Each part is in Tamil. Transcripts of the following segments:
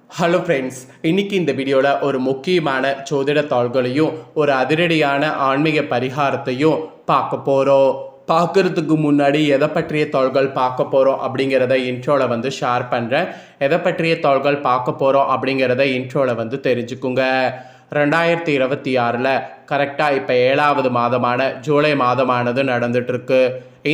ஹலோ ஃப்ரெண்ட்ஸ், இன்னைக்கு இந்த வீடியோவில் ஒரு முக்கியமான ஜோதிட தாள்களையும் ஒரு அதிரடியான ஆன்மீக பரிகாரத்தையும் பார்க்க போகிறோம். பார்க்குறதுக்கு முன்னாடி எதை பற்றிய தாள்கள் பார்க்க போகிறோம் அப்படிங்கிறத இன்ட்ரோவில் ஷேர் பண்ணுறேன். எதை பற்றிய தாள்கள் பார்க்க போகிறோம் அப்படிங்கிறத இன்ட்ரோவில் தெரிஞ்சுக்குங்க. 2026 கரெக்டாக இப்போ 7வது மாதமான ஜூலை மாதமானது நடந்துகிட்ருக்கு.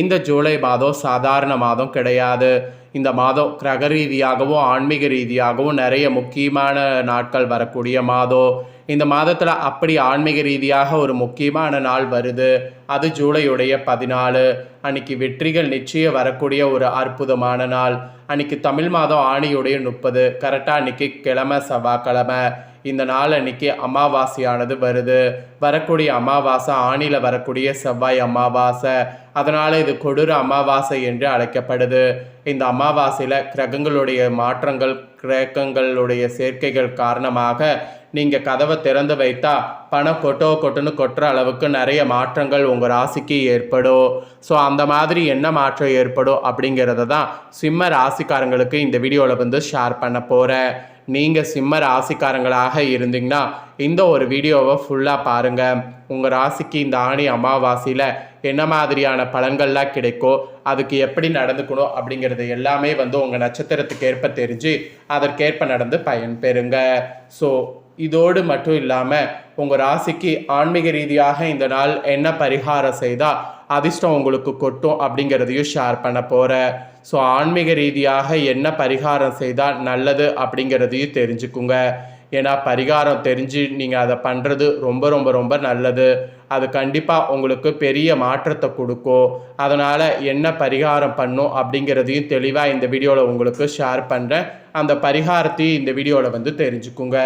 இந்த ஜூலை மாதம் சாதாரண மாதம் கிடையாது. இந்த மாதம் கிரக ரீதியாகவும் ஆன்மீக ரீதியாகவும் நிறைய முக்கியமான நாட்கள் வரக்கூடிய மாதம். இந்த மாதத்தில் அப்படி ஆன்மீக ரீதியாக ஒரு முக்கியமான நாள் வருது. அது ஜூலையுடைய 14. அன்னைக்கு வெற்றிகள் நிச்சயம் வரக்கூடிய ஒரு அற்புதமான நாள். அன்னைக்கு தமிழ் மாதம் ஆணியுடைய 30. கரெக்டாக அன்னைக்கு கிழமை செவ்வாய்க்கிழமை. இந்த நாள் அன்னைக்கு அமாவாசையானது வருது. வரக்கூடிய அமாவாசை ஆணியில் வரக்கூடிய செவ்வாய் அமாவாசை. அதனால் இது கொடூர அமாவாசை என்று அழைக்கப்படுது. இந்த அமாவாசையில் கிரகங்களுடைய மாற்றங்கள், கிரகங்களுடைய சேர்க்கைகள் காரணமாக நீங்கள் கதவை திறந்து வைத்தா பணம் கொட்டுன்னு கொட்டுற அளவுக்கு நிறைய மாற்றங்கள் உங்கள் ராசிக்கு ஏற்படும். ஸோ அந்த மாதிரி என்ன மாற்றம் ஏற்படும் அப்படிங்கிறத தான் சிம்ம ராசிக்காரங்களுக்கு இந்த வீடியோவில் ஷேர் பண்ண போகிறேன். நீங்கள் சிம்ம ராசிக்காரங்களாக இருந்தீங்கன்னா இந்த ஒரு வீடியோவை ஃபுல்லாக பாருங்கள். உங்கள் ராசிக்கு இந்த ஆணி அமாவாசையில் என்ன மாதிரியான பலன்கள்லாம் கிடைக்கும், அதுக்கு எப்படி நடந்துக்கணும் அப்படிங்கிறது எல்லாமே உங்கள் நட்சத்திரத்துக்கு ஏற்ப தெரிஞ்சு அதற்கேற்ப நடந்து பயன் பெறுங்க. ஸோ இதோடு மட்டும் இல்லாமல் உங்கள் ராசிக்கு ஆன்மீக ரீதியாக இந்த நாள் என்ன பரிகாரம் செய்தால் அதிர்ஷ்டம் உங்களுக்கு கொட்டும் அப்படிங்கிறதையும் ஷேர் பண்ண போகிறேன். ஸோ ஆன்மீக ரீதியாக என்ன பரிகாரம் செய்தால் நல்லது அப்படிங்கிறதையும் தெரிஞ்சுக்குங்க. ஏன்னா பரிகாரம் தெரிஞ்சு நீங்கள் அதை பண்ணுறது ரொம்ப ரொம்ப ரொம்ப நல்லது. அது கண்டிப்பாக உங்களுக்கு பெரிய மாற்றத்தை கொடுக்கும். அதனால் என்ன பரிகாரம் பண்ணும் அப்படிங்கிறதையும் தெளிவாக இந்த வீடியோவில் உங்களுக்கு ஷேர் பண்ணுறேன். அந்த பரிகாரத்தையும் இந்த வீடியோவில் தெரிஞ்சுக்குங்க.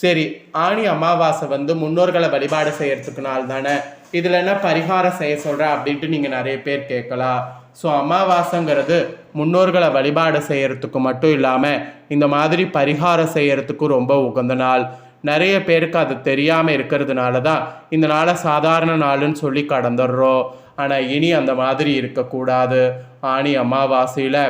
சரி, ஆணி அமாவாசை முன்னோர்களை வழிபாடு செய்யறதுக்கு நாள் தானே, இதில் என்ன பரிகாரம் செய்ய சொல்கிறேன் அப்படின்ட்டு நீங்கள் நிறைய பேர் கேட்கலாம். ஸோ அமாவாசைங்கிறது முன்னோர்களை வழிபாடு செய்கிறதுக்கு மட்டும் இல்லாமல் இந்த மாதிரி பரிகாரம் செய்கிறதுக்கும் ரொம்ப உகந்த நாள். நிறைய பேருக்கு அது தெரியாமல் இருக்கிறதுனால தான் இந்த நாளை சாதாரண நாளுன்னு சொல்லி கடந்துடுறோம். ஆனால் இனி அந்த மாதிரி இருக்கக்கூடாது. ஆணி அமாவாசையில்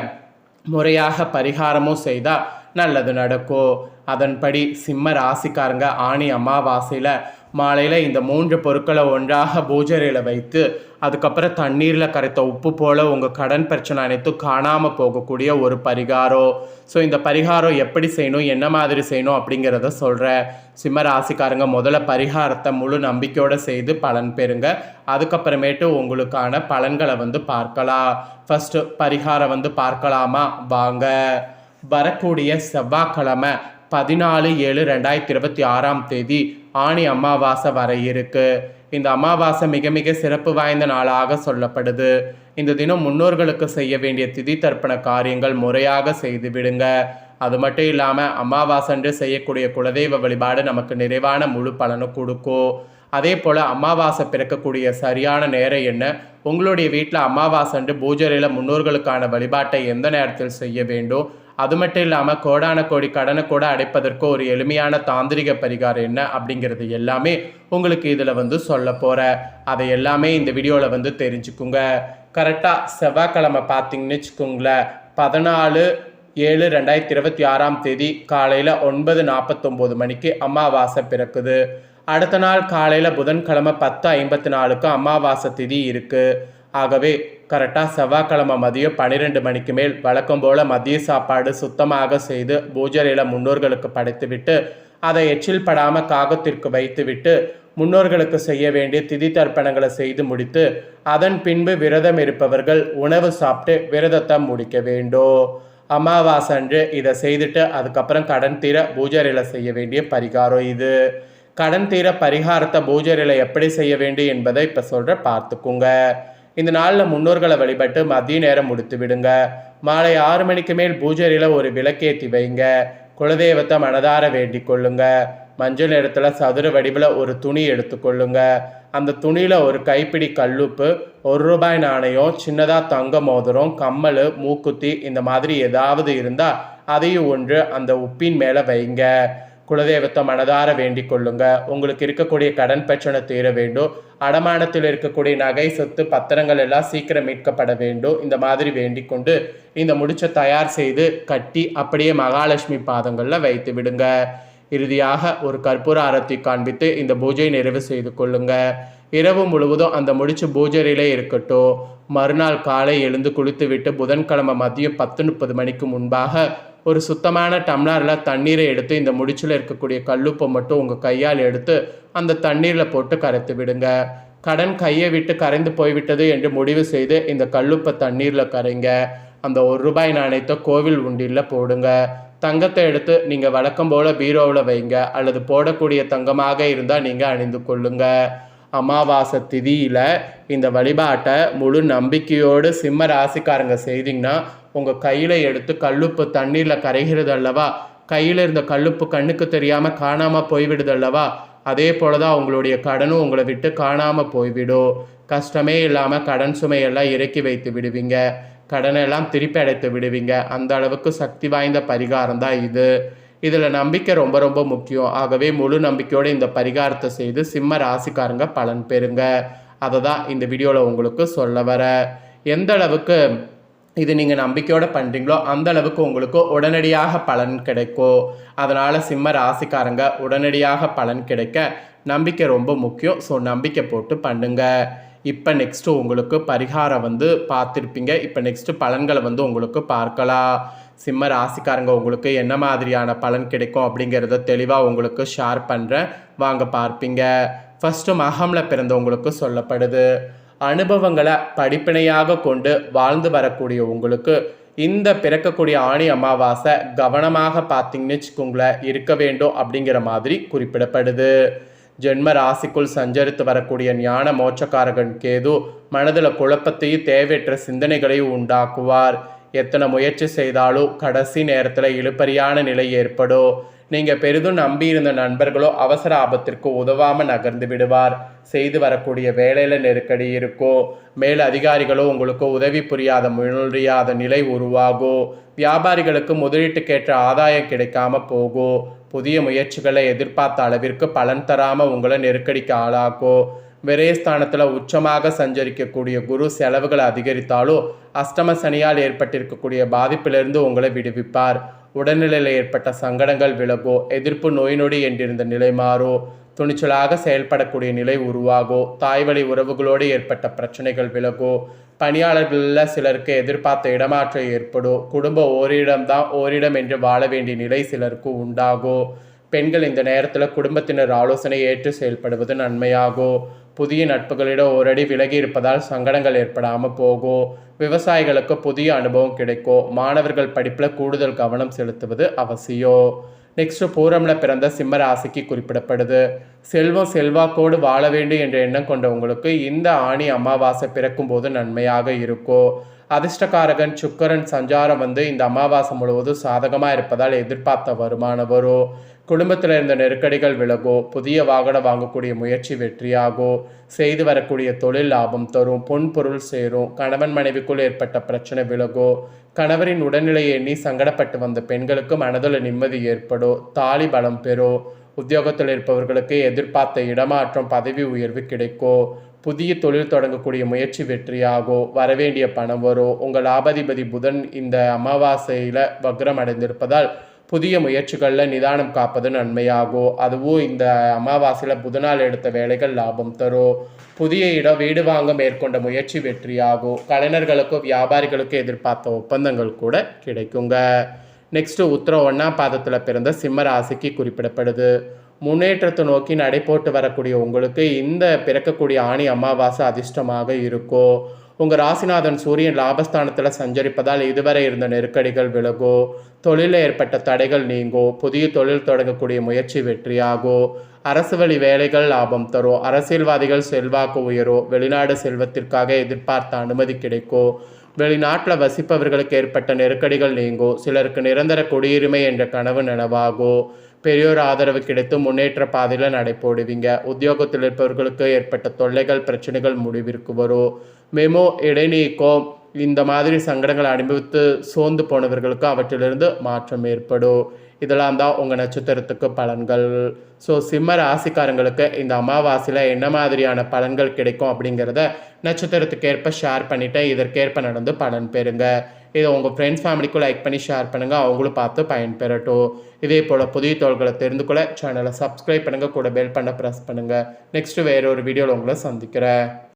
முறையாக பரிகாரமும் செய்தால் நல்லது நடக்கும். அதன்படி சிம்ம ராசிக்காரங்க ஆணி அமாவாசையில் மாலையில் இந்த 3 பொருட்களை ஒன்றாக பூஜையில் வைத்து அதுக்கப்புறம் தண்ணீரில் கரைத்த உப்பு போல் உங்கள் கடன் பிரச்சனை அனைத்தும் காணாமல் போகக்கூடிய ஒரு பரிகாரம். ஸோ இந்த பரிகாரம் எப்படி செய்யணும், என்ன மாதிரி செய்யணும் அப்படிங்கிறத சொல்கிறேன். சிம்ம ராசிக்காரங்க முதல்ல பரிகாரத்தை முழு நம்பிக்கையோடு செய்து பலன் பெறுங்க. அதுக்கப்புறமேட்டு உங்களுக்கான பலன்களை பார்க்கலாம். ஃபஸ்ட்டு பரிகாரம் பார்க்கலாமா? வாங்க. வரக்கூடிய செவ்வாய்க்கிழமை 14/7/2026 ஆணி அமாவாசை வர இருக்கு. இந்த அமாவாசை மிக மிக சிறப்பு வாய்ந்த நாளாக சொல்லப்படுது. இந்த தினம் முன்னோர்களுக்கு செய்ய வேண்டிய திதி தர்ப்பண காரியங்கள் முறையாக செய்து விடுங்க. அது மட்டும் இல்லாமல் அமாவாசைன்று செய்யக்கூடிய குலதெய்வ வழிபாடு நமக்கு நிறைவான முழு பலனும் கொடுக்கும். அதே போல் அமாவாசை பிறக்கக்கூடிய சரியான நேரம் என்ன, உங்களுடைய வீட்டில் அமாவாசைன்று பூஜையில் முன்னோர்களுக்கான வழிபாட்டை எந்த நேரத்தில் செய்ய வேண்டும், அது மட்டும் இல்லாமல் கோடான கோடி கடனை கூட அடைப்பதற்கு ஒரு எளிமையான தாந்திரிக பரிகாரம் என்ன அப்படிங்கிறது எல்லாமே உங்களுக்கு இதில் சொல்ல போகிறேன். அதை எல்லாமே இந்த வீடியோவில் தெரிஞ்சுக்குங்க. கரெக்டாக செவ்வாய்க்கிழமை பார்த்தீங்கன்னு வச்சுக்கோங்களேன், 14/7/2026 காலையில் 9:49 மணிக்கு அமாவாசை பிறக்குது. அடுத்த நாள் காலையில் புதன்கிழமை 10:54 அமாவாசை திதி இருக்குது. ஆகவே கரெக்டாக செவ்வாய்க்கிழமை மதியம் 12 மணிக்கு மேல் வழக்கம் போல் மதிய சாப்பாடு சுத்தமாக செய்து பூஜையில் முன்னோர்களுக்கு படைத்துவிட்டு அதை எச்சில் படாமல் காகத்திற்கு வைத்துவிட்டு முன்னோர்களுக்கு செய்ய வேண்டிய திதி தர்ப்பணங்களை செய்து முடித்து அதன் பின்பு விரதம் இருப்பவர்கள் உணவு சாப்பிட்டு விரதத்தை முடிக்க வேண்டும். அமாவாசை அன்று இதை செய்துட்டு அதுக்கப்புறம் கடன் தீர பூஜையில் செய்ய வேண்டிய பரிகாரம் இது. கடன் தீர பரிகாரத்தை பூஜையில் எப்படி செய்ய வேண்டும் என்பதை இப்போ சொல்கிற பார்த்துக்குங்க. இந்த நாளில் முன்னோர்களை வழிபட்டு மதிய நேரம் முடித்து விடுங்க. மாலை 6 மணிக்கு மேல் பூஜையில் ஒரு விளக்கேற்றி வைங்க. குலதெய்வத்தை மனதார வேண்டிக் கொள்ளுங்க. மஞ்சள் நிறத்தில் சதுர வடிவில் ஒரு துணி எடுத்துக்கொள்ளுங்க. அந்த துணியில் ஒரு கைப்பிடி கல்லுப்பு, ₹1 நாணயம், சின்னதாக தங்க மோதிரம், கம்மல், மூக்குத்தி இந்த மாதிரி ஏதாவது இருந்தால் அதையும் ஒன்று அந்த உப்பின் மேலே வைங்க. குலதெய்வத்தை மனதார வேண்டிக் கொள்ளுங்க. உங்களுக்கு இருக்கக்கூடிய கடன் பிரச்சனை தீர வேண்டும். அடமானத்தில் இருக்கக்கூடிய நகை சொத்து பத்திரங்கள் எல்லாம் சீக்கிரம் மீட்கப்பட வேண்டும். இந்த மாதிரி வேண்டிக் கொண்டு இந்த முடிச்சை தயார் செய்து கட்டி அப்படியே மகாலட்சுமி பாதங்களில் வைத்து விடுங்க. இறுதியாக ஒரு கற்பூர ஆரத்தி காண்பித்து இந்த பூஜையை நிறைவு செய்து கொள்ளுங்க. இரவு முழுவதும் அந்த முடிச்சு பூஜையிலே இருக்கட்டும். மறுநாள் காலை எழுந்து குளித்து விட்டு புதன்கிழமை மதியம் 10:30 மணிக்கு முன்பாக ஒரு சுத்தமான டம்ளரில் தண்ணீரை எடுத்து இந்த முடிச்சில் இருக்கக்கூடிய கல்லுப்பை மட்டும் உங்கள் கையால் எடுத்து அந்த தண்ணீரில் போட்டு கரைத்து விடுங்க. கடன் கையை விட்டு கரைந்து போய்விட்டது என்று முடிவு செய்து இந்த கல்லுப்பை தண்ணீரில் கரைங்க. அந்த ₹1 நாணயத்தை கோவில் உண்டியில் போடுங்க. தங்கத்தை எடுத்து நீங்கள் வழக்கம் போல் பீரோவில் வைங்க. அல்லது போடக்கூடிய தங்கமாக இருந்தால் நீங்கள் அணிந்து கொள்ளுங்க. அமாவாசை திதியில் இந்த வழிபாட்டை முழு நம்பிக்கையோடு சிம்ம ராசிக்காரங்க செய்திங்கன்னா உங்கள் கையில் எடுத்து கல்லுப்பு தண்ணீரில் கரைகிறது அல்லவா, கையில் இருந்த கல்லுப்பு கண்ணுக்கு தெரியாமல் காணாமல் போய்விடுது அல்லவா, அதே போல தான் உங்களுடைய கடனும் உங்களை விட்டு காணாமல் போய்விடும். கஷ்டமே இல்லாமல் கடன் சுமையெல்லாம் இறக்கி வைத்து விடுவீங்க. கடனெல்லாம் திருப்பி அடைத்து விடுவீங்க. அந்த அளவுக்கு சக்தி வாய்ந்த பரிகாரம் தான் இது. இதில் நம்பிக்கை ரொம்ப ரொம்ப முக்கியம். ஆகவே முழு நம்பிக்கையோடு இந்த பரிகாரத்தை செய்து சிம்ம ராசிக்காரங்க பலன் பெறுங்க. அதை தான் இந்த வீடியோவில் உங்களுக்கு சொல்ல வர. எந்த அளவுக்கு இது நீங்கள் நம்பிக்கையோடு பண்ணுறீங்களோ அந்த அளவுக்கு உங்களுக்கு உடனடியாக பலன் கிடைக்கும். அதனால் சிம்ம ராசிக்காரங்க உடனடியாக பலன் கிடைக்க நம்பிக்கை ரொம்ப முக்கியம். ஸோ நம்பிக்கை போட்டு பண்ணுங்க. இப்போ நெக்ஸ்ட்டு உங்களுக்கு பரிகாரம் பார்த்துருப்பீங்க. இப்போ நெக்ஸ்ட்டு பலன்களை உங்களுக்கு பார்க்கலாம். சிம்ம ராசிக்காரங்க உங்களுக்கு என்ன மாதிரியான பலன் கிடைக்கும் அப்படிங்கிறத தெளிவாக உங்களுக்கு ஷேர் பண்ணுறேன். வாங்க பார்ப்பீங்க. ஃபஸ்ட்டு மகமில் பிறந்தவங்களுக்கு சொல்லப்படுது. அனுபவங்களை படிப்பினையாக கொண்டு வாழ்ந்து வரக்கூடிய உங்களுக்கு இந்த பிறக்கக்கூடிய ஆணி அமாவாசை கவனமாக பார்த்தீங்கன்னு வச்சுக்கோங்களேன் இருக்க வேண்டும் அப்படிங்கிற மாதிரி குறிப்பிடப்படுது. ஜென்ம ராசிக்குள் சஞ்சரித்து வரக்கூடிய ஞான மோட்சக்காரகன் கேது மனதில் குழப்பத்தையும் தேவையற்ற சிந்தனைகளையும் உண்டாக்குவார். எத்தனை முயற்சி செய்தாலும் கடைசி நேரத்தில் இழுபறியான நிலை ஏற்படும். நீங்கள் பெரிதும் நம்பியிருந்த நண்பர்களோ அவசர ஆபத்திற்கு உதவாமல் நகர்ந்து விடுவார். செய்து வரக்கூடிய வேலையில் நெருக்கடி இருக்கும். மேல் அதிகாரிகளோ உங்களுக்கு உதவி புரியாத முடியாத நிலை உருவாகும். வியாபாரிகளுக்கு முதலீட்டுக்கேற்ற ஆதாயம் கிடைக்காம போகும். புதிய முயற்சிகளை எதிர்பார்த்த அளவிற்கு பலன் தராமல் உங்களை நெருக்கடிக்கு ஆளாக்கும். விரயஸ்தானத்தில் உச்சமாக சஞ்சரிக்கக்கூடிய குரு செலவுகளை அதிகரித்தாலும் அஷ்டம சனியால் ஏற்பட்டிருக்கக்கூடிய பாதிப்பிலிருந்து உங்களை விடுவிப்பார். உடல்நிலையில் ஏற்பட்ட சங்கடங்கள் விலகும். எதிர்ப்பு நோய் நொடி என்றிருந்த நிலை மாறும். துணிச்சலாக செயல்படக்கூடிய நிலை உருவாகும். தாய்வழி உறவுகளோடு ஏற்பட்ட பிரச்சனைகள் விலகும். பணியாளர்களில் சிலருக்கு எதிர்பார்த்த இடமாற்றம் ஏற்படும். குடும்பம் ஓரிடம் என்று வாழ வேண்டிய நிலை சிலருக்கு உண்டாகும். பெண்கள் இந்த நேரத்தில் குடும்பத்தினர் ஆலோசனை ஏற்று செயல்படுவது நன்மையாகும். புதிய நட்புகளிடம் ஓரடி விலகி இருப்பதால் சங்கடங்கள் ஏற்படாமல் போகும். விவசாயிகளுக்கு புதிய அனுபவம் கிடைக்கும். மாணவர்கள் படிப்பில் கூடுதல் கவனம் செலுத்துவது அவசியம். நெக்ஸ்ட் பூரமில் பிறந்த சிம்ம ராசிக்கு குறிப்பிடப்படுது. செல்வம் செல்வாக்கோடு வாழ வேண்டும் என்ற எண்ணம் கொண்டவங்களுக்கு இந்த ஆணி அமாவாசை பிறக்கும் போது நன்மையாக இருக்கும். அதிர்ஷ்டக்காரகன் சுக்கரன் சஞ்சாரம் இந்த அமாவாசை முழுவதும் சாதகமாக இருப்பதால் எதிர்பார்த்த வருமானம் வரும். குடும்பத்தில் இருந்த நெருக்கடிகள் விலகும். புதிய வாகனம் வாங்கக்கூடிய முயற்சி வெற்றியாகும். செய்து வரக்கூடிய தொழில் லாபம் தரும். பொன் பொருள் சேரும். கணவன் மனைவிக்குள் ஏற்பட்ட பிரச்சனை விலகும். கணவரின் உடல்நிலையை எண்ணி சங்கடப்பட்டு வந்த பெண்களுக்கு மனதில் நிம்மதி ஏற்படும். தாலி பலம் பெறும். உத்தியோகத்தில் இருப்பவர்களுக்கு எதிர்பார்த்த இடமாற்றம் பதவி உயர்வு கிடைக்கும். புதிய தொழில் தொடங்கக்கூடிய முயற்சி வெற்றியாகும். வரவேண்டிய பணம் வரும். உங்கள் லாபாதிபதி புதன் இந்த அமாவாசையில் வக்ரம் அடைந்திருப்பதால் புதிய முயற்சிகளில் நிதானம் காப்பது நன்மையாகும். அதுவும் இந்த அமாவாசையில் புதனால் எடுத்த வேலைகள் லாபம் தரும். புதிய இடம் வீடு வாங்க மேற்கொண்ட முயற்சி வெற்றியாகும். கலைஞர்களுக்கும் வியாபாரிகளுக்கும் எதிர்பார்த்த ஒப்பந்தங்கள் கூட கிடைக்குங்க. நெக்ஸ்ட்டு உத்திரம் 1ஆம் பாதத்தில் பிறந்த சிம்ம ராசிக்கு குறிப்பிடப்படுது. முன்னேற்றத்தை நோக்கி நடைபோட்டு வரக்கூடிய உங்களுக்கு இந்த பிறக்கக்கூடிய ஆணி அமாவாசை அதிர்ஷ்டமாக இருக்கும். உங்கள் ராசிநாதன் சூரியன் லாபஸ்தானத்தில் சஞ்சரிப்பதால் இதுவரை இருந்த நெருக்கடிகள் விலகும். தொழிலில் ஏற்பட்ட தடைகள் நீங்கும். புதிய தொழில் தொடங்கக்கூடிய முயற்சி வெற்றியாகும். அரசு வழி வேலைகள் லாபம் தரும். அரசியல்வாதிகள் செல்வாக்கு உயரும். வெளிநாடு செல்வத்திற்காக எதிர்பார்த்த அனுமதி கிடைக்கும். வெளிநாட்டில் வசிப்பவர்களுக்கு ஏற்பட்ட நெருக்கடிகள் நீங்கும். சிலருக்கு நிரந்தர குடியுரிமை என்ற கனவு நனவாகும். பெரியோர் ஆதரவு கிடைத்து முன்னேற்ற பாதையில் நடைபோடுவீங்க. உத்தியோகத்தில் இருப்பவர்களுக்கு ஏற்பட்ட தொல்லைகள் பிரச்சனைகள் முடிவிற்கு வரும். மெமோ இடைநீக்கம் இந்த மாதிரி சங்கடங்களை அனுபவித்து சோர்ந்து போனவர்களுக்கு அவற்றிலிருந்து மாற்றம் ஏற்படும். இதெல்லாம் தான் உங்கள் நட்சத்திரத்துக்கு பலன்கள். ஸோ சிம்ம ராசிக்காரங்களுக்கு இந்த அமாவாசையில் என்ன மாதிரியான பலன்கள் கிடைக்கும் அப்படிங்கிறத நட்சத்திரத்துக்கு ஏற்ப ஷேர் பண்ணிவிட்டேன். இதற்கேற்ப நடந்து பலன் பெறுங்க. இதை உங்கள் ஃப்ரெண்ட்ஸ் ஃபேமிலிக்கும் லைக் பண்ணி ஷேர் பண்ணுங்கள். அவங்களும் பார்த்து பயன்பெறட்டும். இதே போல் புதிய தகவல்களை தெரிந்து கொள்ள சேனலை சப்ஸ்கிரைப் பண்ணுங்கள். கூட பெல் பண்ண ப்ரெஸ் பண்ணுங்கள். நெக்ஸ்ட்டு வேறு ஒரு வீடியோவில் உங்களை சந்திக்கிறேன்.